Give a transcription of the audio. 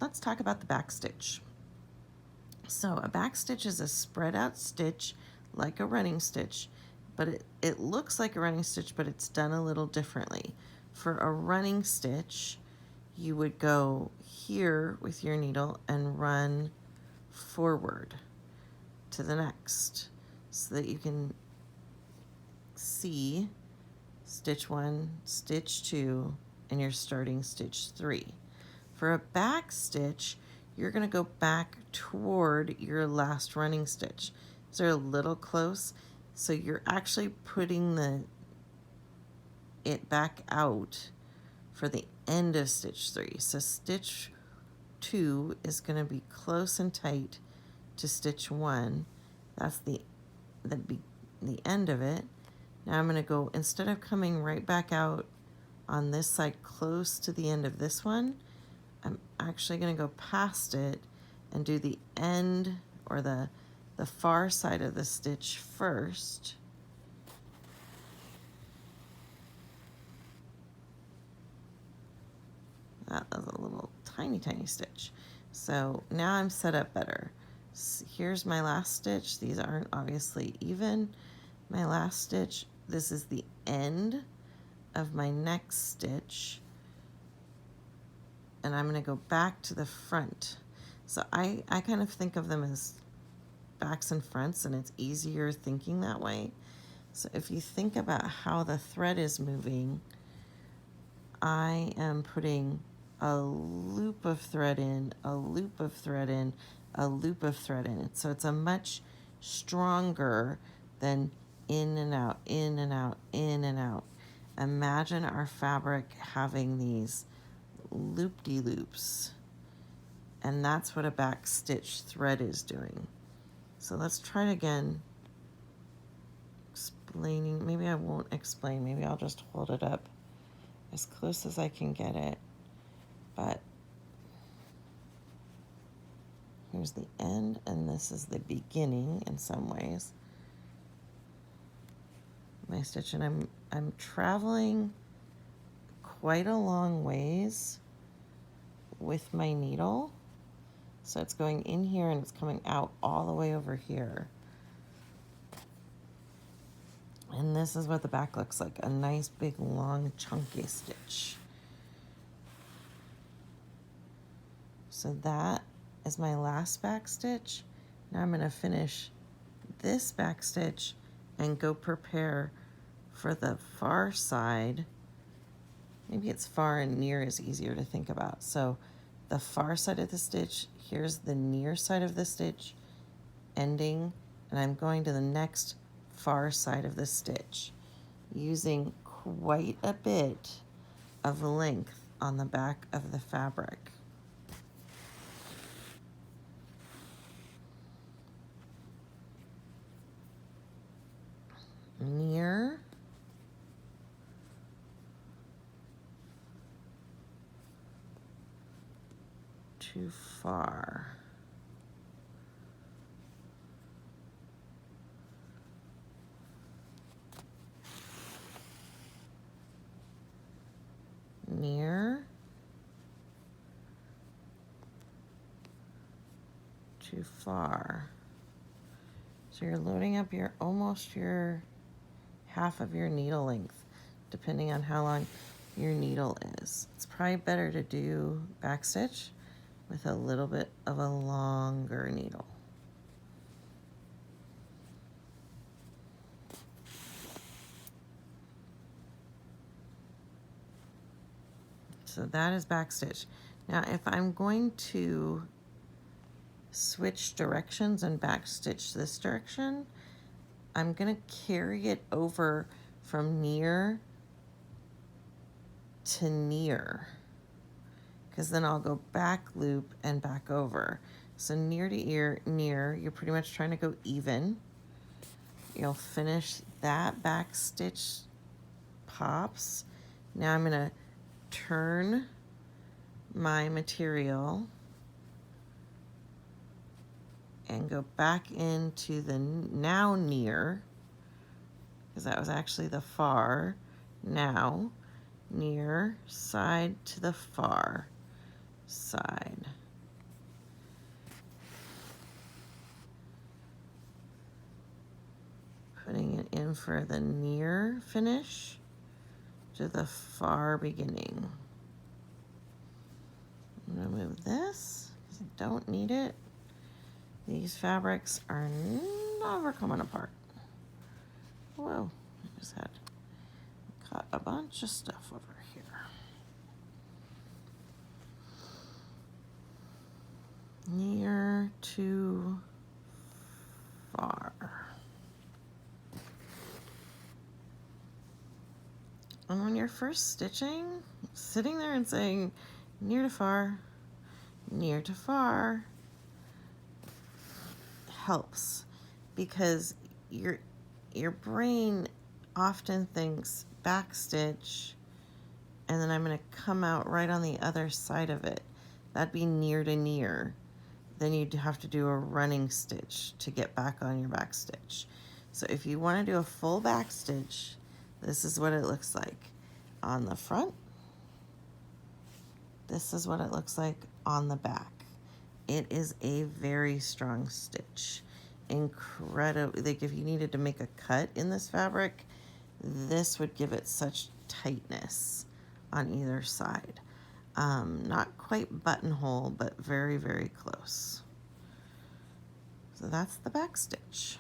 let's talk about the back stitch. So a back stitch is a spread out stitch like a running stitch, but it looks like a running stitch, but it's done a little differently. For a running stitch, you would go here with your needle and run forward to the next so that you can see stitch 1, stitch 2, and you're starting stitch 3. For a back stitch, you're going to go back toward your last running stitch. So they're a little close, so you're actually putting it back out for the end of stitch 3. So stitch 2 is going to be close and tight to stitch 1. That's the end of it. Now I'm going to go, instead of coming right back out on this side close to the end of this one, I'm actually going to go past it and do the end, or the far side of the stitch first. That was a little tiny stitch. So now I'm set up better. Here's my last stitch. These aren't obviously even. My last stitch, this is the end of my next stitch, and I'm going to go back to the front. So I kind of think of them as backs and fronts, and it's easier thinking that way. So if you think about how the thread is moving, I am putting a loop of thread in, a loop of thread in, a loop of thread in. So it's a much stronger than in and out, in and out, in and out. Imagine our fabric having these loop-de-loops, and that's what a back stitch thread is doing. So let's try it again, explaining. Maybe I won't explain, maybe I'll just hold it up as close as I can get it. But here's the end, and this is the beginning in some ways. My stitch, and I'm traveling quite a long ways with my needle. So it's going in here and it's coming out all the way over here. And this is what the back looks like, a nice big long chunky stitch. So that is my last back stitch. Now I'm going to finish this back stitch and go prepare for the far side. Maybe it's far and near is easier to think about. So the far side of the stitch, here's the near side of the stitch ending, and I'm going to the next far side of the stitch using quite a bit of length on the back of the fabric. Near, too far. Near, too far. So you're loading up almost your half of your needle length, depending on how long your needle is. It's probably better to do back stitch with a little bit of a longer needle. So that is back stitch. Now if I'm going to switch directions and back stitch this direction, I'm going to carry it over from near to near, because then I'll go back loop and back over. So near to near, you're pretty much trying to go even. You'll finish that back stitch pops. Now I'm going to turn my material and go back into the now near, because that was actually the far. Now near side to the far side. looking for the near finish to the far beginning. I'm going to move this because I don't need it. These fabrics are never coming apart. Whoa, I just had caught a bunch of stuff over here. Near to far. And when you're first stitching, sitting there and saying near to far helps, because your brain often thinks back stitch and then I'm going to come out right on the other side of it. That'd be near to near. Then you'd have to do a running stitch to get back on your back stitch. So if you want to do a full back stitch, this is what it looks like on the front. This is what it looks like on the back. It is a very strong stitch. Incredible. Like if you needed to make a cut in this fabric, this would give it such tightness on either side. Not quite buttonhole, but very, very close. So that's the back stitch.